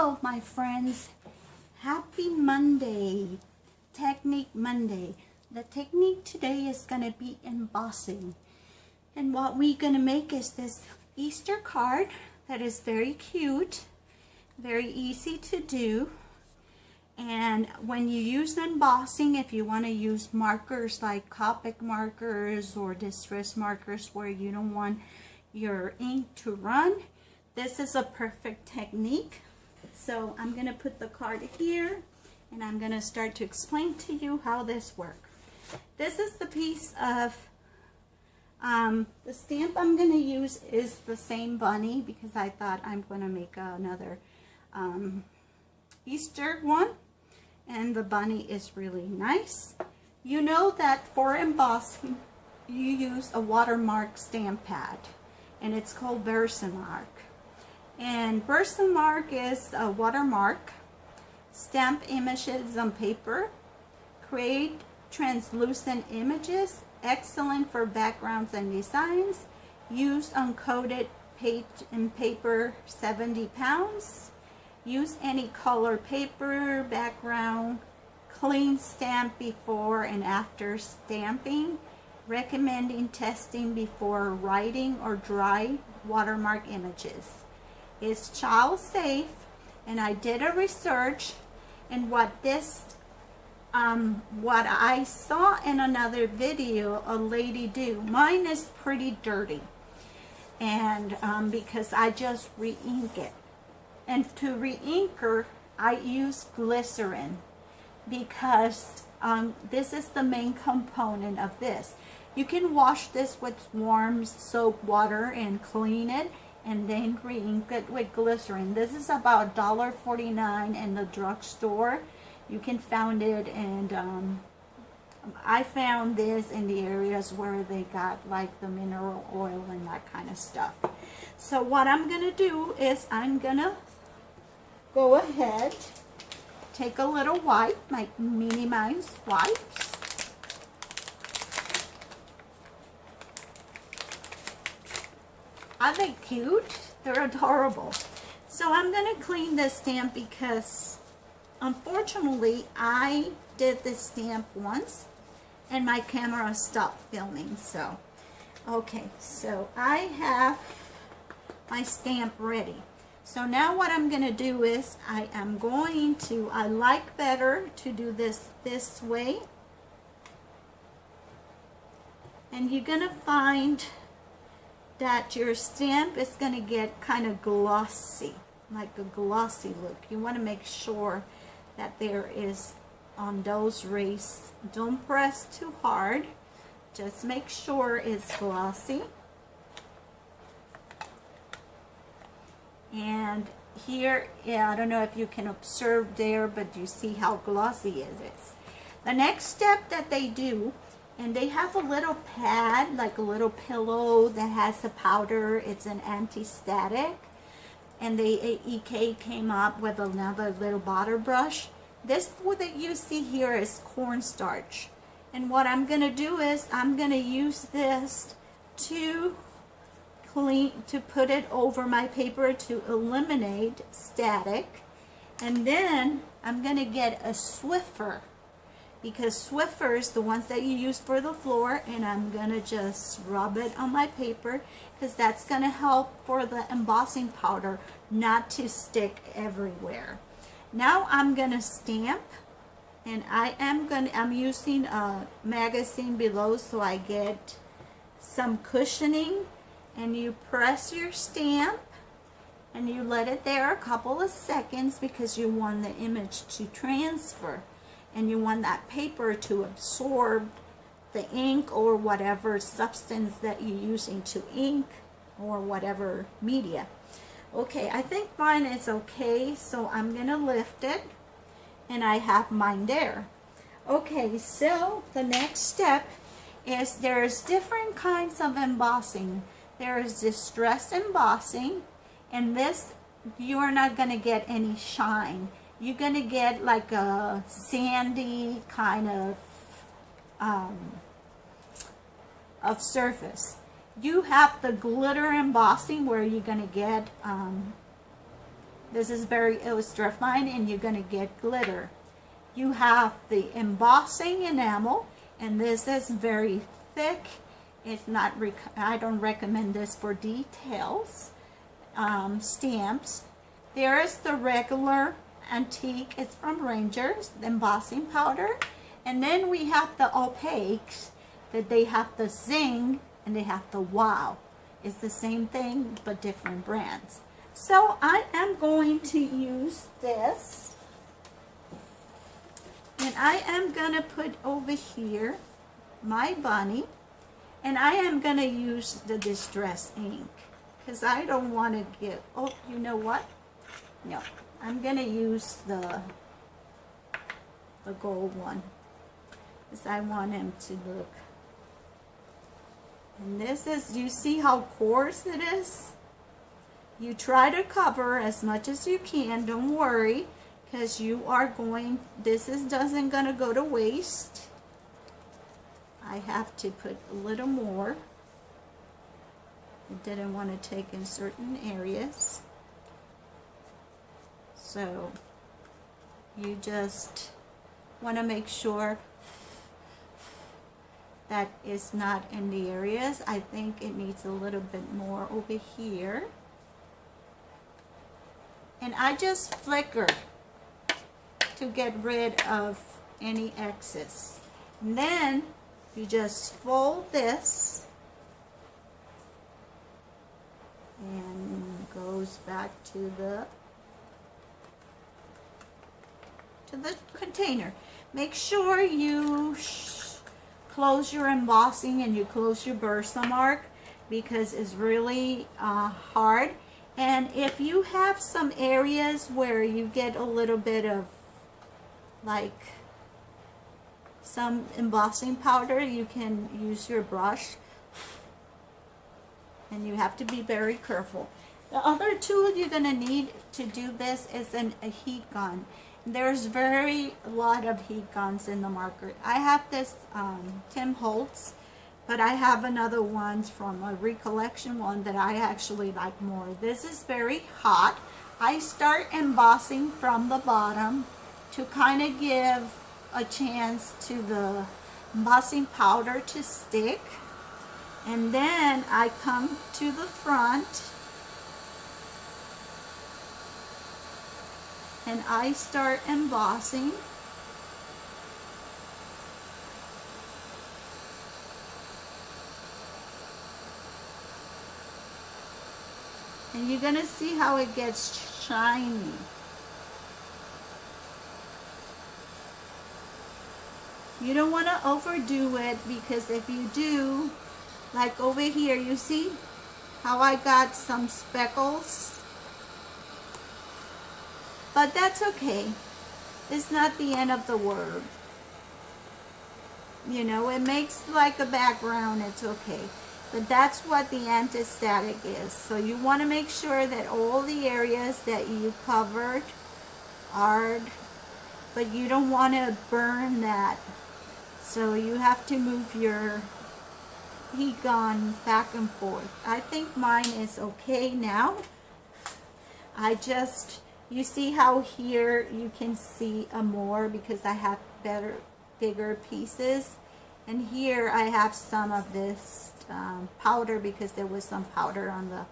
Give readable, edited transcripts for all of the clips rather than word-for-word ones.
Hello my friends, happy Monday, Technique Monday. The technique today is going to be embossing, and what we're going to make is this Easter card that is very cute, very easy to do. And when you use embossing, if you want to use markers like Copic markers or distress markers where you don't want your ink to run, this is a perfect technique. So I'm going to put the card here and I'm going to start to explain to you how this works. This is the piece of the stamp I'm going to use is the same bunny because I thought I'm going to make another Easter one, and the bunny is really nice. You know that for embossing you use a watermark stamp pad, and it's called Versamark. And Versamark is a watermark, stamp images on paper, create translucent images, excellent for backgrounds and designs, used uncoated page and paper 70 pounds, use any color paper, background, clean stamp before and after stamping, recommending testing before writing or dry watermark images. It's child safe, and I did a research, and what I saw in another video a lady do. Mine is pretty dirty, and because I just re-ink it, and to re-ink her I use glycerin because this is the main component of this. You can wash this with warm soap water and clean it, and then re-ink it with glycerin. This is about $1.49 in the drugstore. You can find it, and I found this in the areas where they got like the mineral oil and that kind of stuff. So what I'm gonna do is I'm gonna go ahead, take a little wipe, my Minnie Mouse wipes. Are they cute? They're adorable. So I'm going to clean this stamp because unfortunately I did this stamp once and my camera stopped filming. So okay, so I have my stamp ready. So now what I'm going to do is I like better to do this way, and you're going to find that your stamp is going to get kind of glossy, like a glossy look. You want to make sure that there is on those rays. Don't press too hard, just make sure it's glossy. And here, yeah, I don't know if you can observe there, but you see how glossy it is. The next step that they do, and they have a little pad, like a little pillow that has a powder. It's an anti-static. And the EK came up with another little butter brush. This what that you see here is cornstarch. And what I'm going to do is I'm going to use this to put it over my paper to eliminate static. And then I'm going to get a Swiffer, because Swiffers, the ones that you use for the floor, and I'm going to just rub it on my paper because that's going to help for the embossing powder not to stick everywhere. Now I'm going to stamp, and I'm using a magazine below so I get some cushioning, and you press your stamp and you let it there a couple of seconds because you want the image to transfer. And you want that paper to absorb the ink or whatever substance that you're using to ink or whatever media. Okay, I think mine is okay, so I'm going to lift it, and I have mine there. Okay, so the next step is there's different kinds of embossing. There is distress embossing, and this, you are not going to get any shine. You're going to get like a sandy kind of surface. You have the glitter embossing where you're going to get This is very ultra fine, and you're going to get glitter. You have the embossing enamel, and this is very thick. It's not, I don't recommend this for details. Stamps. There is the regular antique, it's from Rangers, the embossing powder. And then we have the opaques, that they have the zing and they have the wow. It's the same thing but different brands. So I am going to use this, and I am gonna put over here my bunny, and I am gonna use the distress ink because I don't want to get, oh, you know what? No, I'm gonna use the gold one because I want him to look. And this is, you see how coarse it is? You try to cover as much as you can, don't worry, because you are going, doesn't gonna go to waste. I have to put a little more. I didn't want to take in certain areas. So you just want to make sure that it's not in the areas. I think it needs a little bit more over here. And I just flicker to get rid of any excess. And then you just fold this and goes back to the container. Make sure you close your embossing and you close your bursa mark because it's really hard. And if you have some areas where you get a little bit of like some embossing powder, you can use your brush, and you have to be very careful. The other tool you're going to need to do this is a heat gun. There's a lot of heat guns in the market. I have this Tim Holtz, but I have another one from a recollection one that I actually like more. This is very hot. I start embossing from the bottom to kind of give a chance to the embossing powder to stick. And then I come to the front and I start embossing. And you're gonna see how it gets shiny. You don't want to overdo it, because if you do, like over here, you see how I got some speckles? But that's okay. It's not the end of the world. You know, it makes like a background, it's okay. But that's what the anti-static is. So you want to make sure that all the areas that you covered are, but you don't want to burn that. So you have to move your heat gun back and forth. I think mine is okay now. You see how here you can see more because I have bigger pieces. And here I have some of this powder because there was some powder on the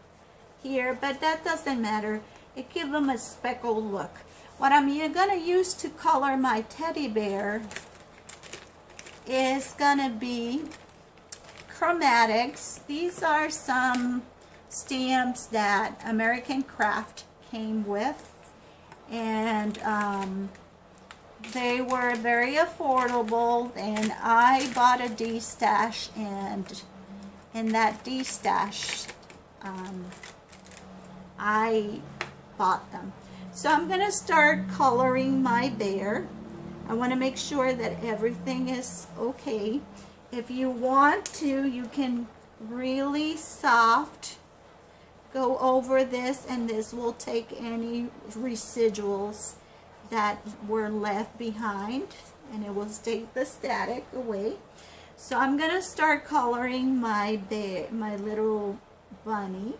here, but that doesn't matter. It gives them a speckled look. What I'm going to use to color my teddy bear is going to be chromatics. These are some stamps that American Craft came with, and they were very affordable, and I bought a D-stash, and in that D-stash I bought them. So I'm going to start coloring my bear. I want to make sure that everything is okay. If you want to, you can really soft go over this, and this will take any residuals that were left behind, and it will take the static away. So I'm going to start coloring my bear, my little bunny.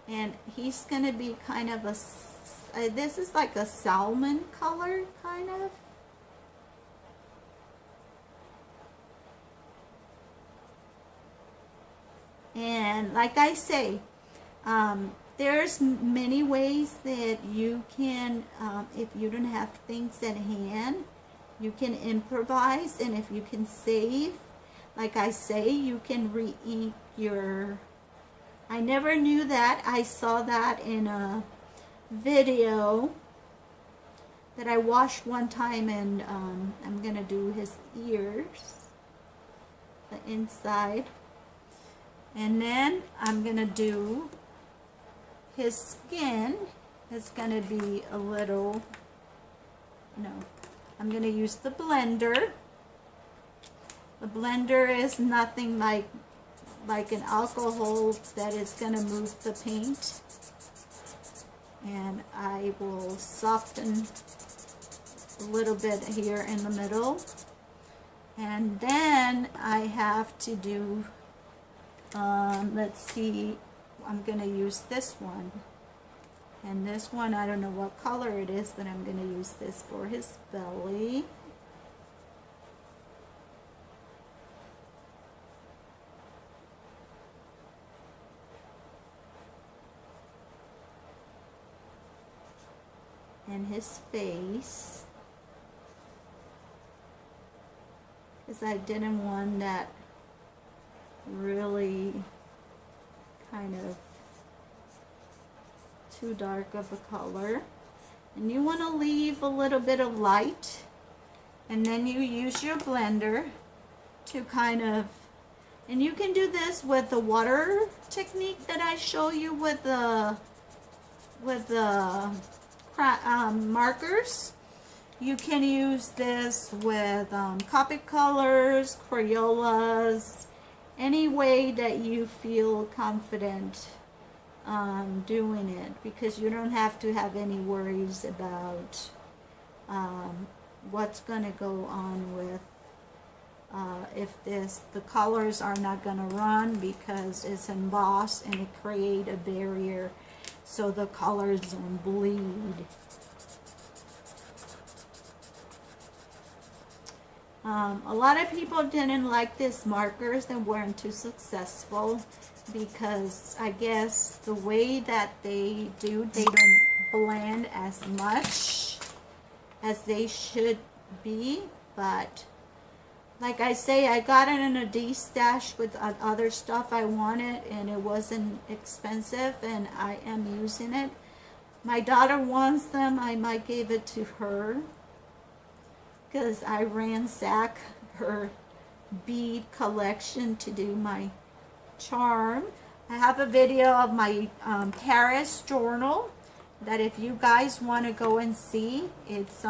And he's going to be kind of a, this is like a salmon color, kind of. And like I say, there's many ways that you can, if you don't have things at hand, you can improvise. And if you can save, like I say, you can re-ink your, I never knew that. I saw that in a video that I watched one time, and I'm going to do his ears, the inside. And then I'm going to do his skin. It's going to be a little, no, I'm going to use the blender. The blender is nothing like an alcohol that is going to move the paint. And I will soften a little bit here in the middle. And then I have to do, let's see, I'm going to use this one. And this one, I don't know what color it is, but I'm going to use this for his belly. And his face. Because I didn't want that really kind of too dark of a color. And you want to leave a little bit of light, and then you use your blender to kind of, and you can do this with the water technique that I show you with the markers. You can use this with Copic colors, Crayolas, any way that you feel confident doing it, because you don't have to have any worries about what's going to go on with if the colors are not going to run, because it's embossed and it create a barrier so the colors don't bleed. A lot of people didn't like these markers and weren't too successful, because I guess the way that they do, they don't blend as much as they should be. But like I say, I got it in a D-stash with other stuff I wanted, and it wasn't expensive, and I am using it. My daughter wants them. I might give it to her, because I ransack her bead collection to do my charm. I have a video of my Paris journal that if you guys want to go and see, it's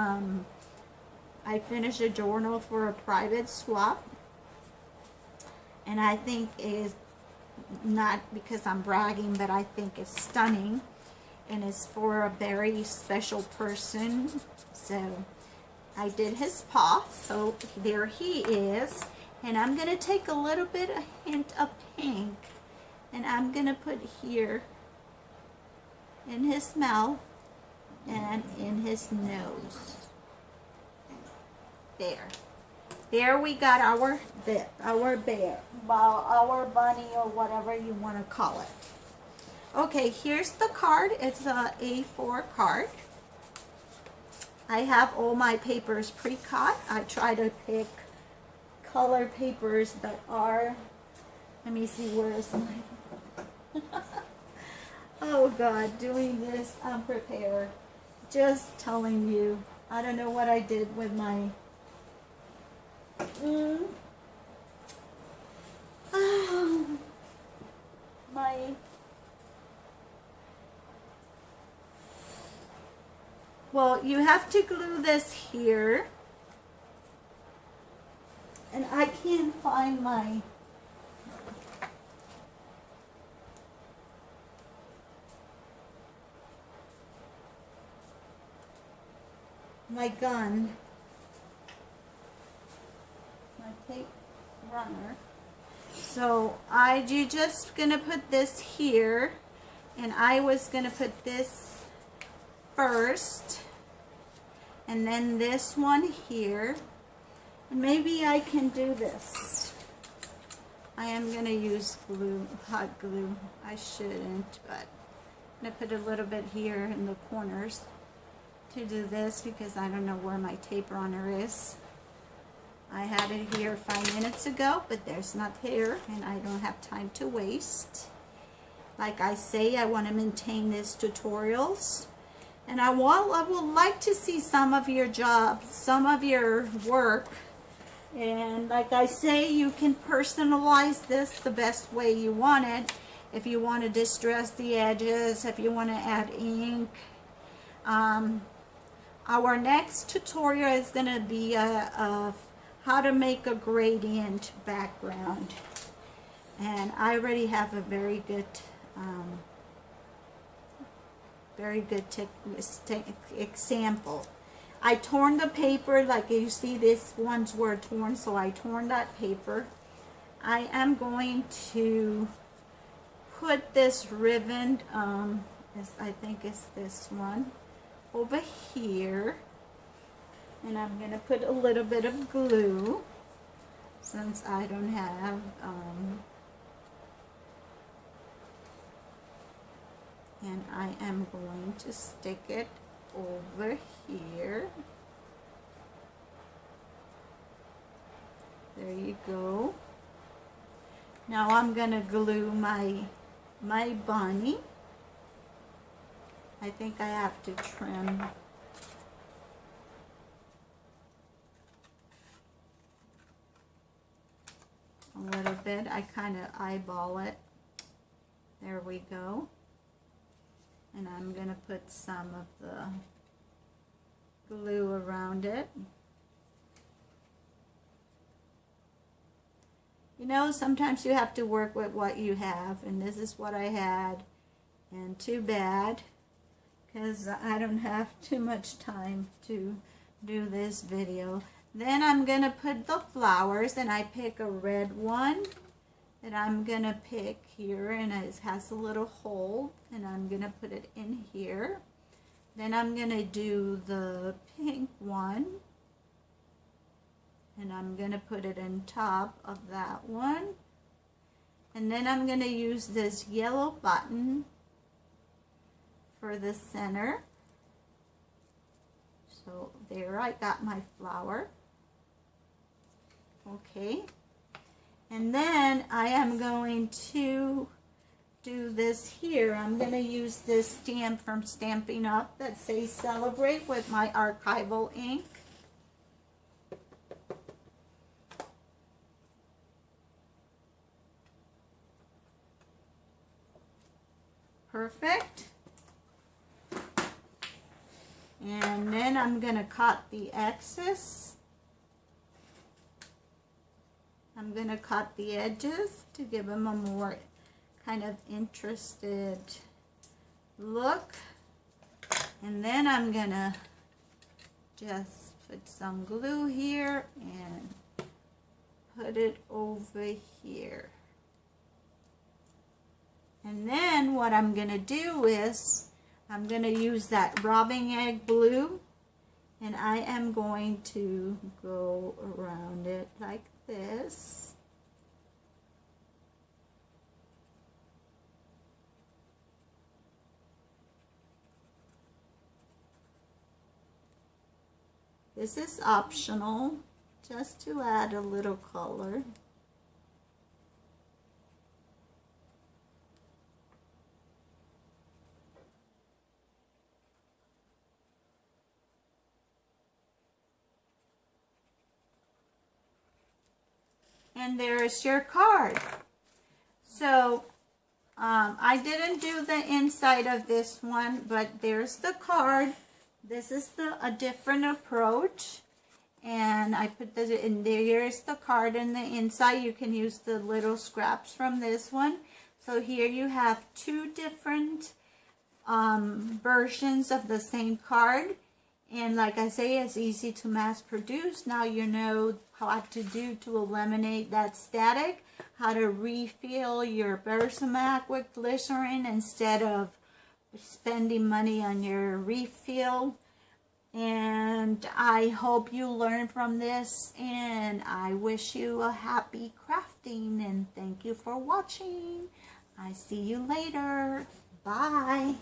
I finished a journal for a private swap, and I think it is, not because I'm bragging, but I think it's stunning, and it's for a very special person. So I did his paw, so there he is. And I'm going to take a little bit, a hint of pink, and I'm going to put here in his mouth and in his nose. There we got our bear, our bunny, or whatever you want to call it. Okay, here's the card. It's a A4 card. I have all my papers pre-cut. I try to pick color papers that are, let me see, where is my, oh God, doing this unprepared. Just telling you, I don't know what I did with my, well, you have to glue this here, and I can't find my gun, my tape runner. So you're just gonna put this here, And I was going to put this first, and then this one here. And maybe I can do this. I am going to use glue, hot glue. I shouldn't, but I'm going to put a little bit here in the corners to do this because I don't know where my tape runner is. I had it here 5 minutes ago, but there's not here, and I don't have time to waste. Like I say, I want to maintain these tutorials, and I would like to see some of your jobs, some of your work. And like I say, you can personalize this the best way you want it. If you want to distress the edges, if you want to add ink. Our next tutorial is going to be how to make a gradient background. And I already have a very good example. I torn the paper, like you see these ones were torn, so I torn that paper. I am going to put this ribbon, I think it's this one, over here. And I'm going to put a little bit of glue, since I don't have, and I am going to stick it over here. There you go. Now I'm going to glue my bunny. I think I have to trim a little bit. I kind of eyeball it. There we go. And I'm going to put some of the glue around it. You know, sometimes you have to work with what you have, and this is what I had, and too bad, because I don't have too much time to do this video. Then I'm going to put the flowers, and I pick a red one that I'm going to pick here, and it has a little hole, and I'm going to put it in here. Then I'm going to do the pink one, and I'm going to put it on top of that one. And then I'm going to use this yellow button for the center. So there, I got my flower. Okay. And then I am going to do this here. I'm going to use this stamp from Stampin' Up! That says Celebrate with my archival ink. Perfect. And then I'm going to cut the excess. I'm going to cut the edges to give them a more kind of interested look. And then I'm going to just put some glue here and put it over here. And then what I'm going to do is I'm going to use that robbing egg blue, and I am going to go around it like this. This is optional, just to add a little color. And there's your card. So I didn't do the inside of this one, but there's the card. This is a different approach, and I put this in there. Here's the card in the inside. You can use the little scraps from this one. So here you have two different versions of the same card. And like I say, it's easy to mass produce. Now you know what to do to eliminate that static, how to refill your Versamac with glycerin instead of spending money on your refill. And I hope you learn from this, and I wish you a happy crafting, and thank you for watching. I see you later. Bye.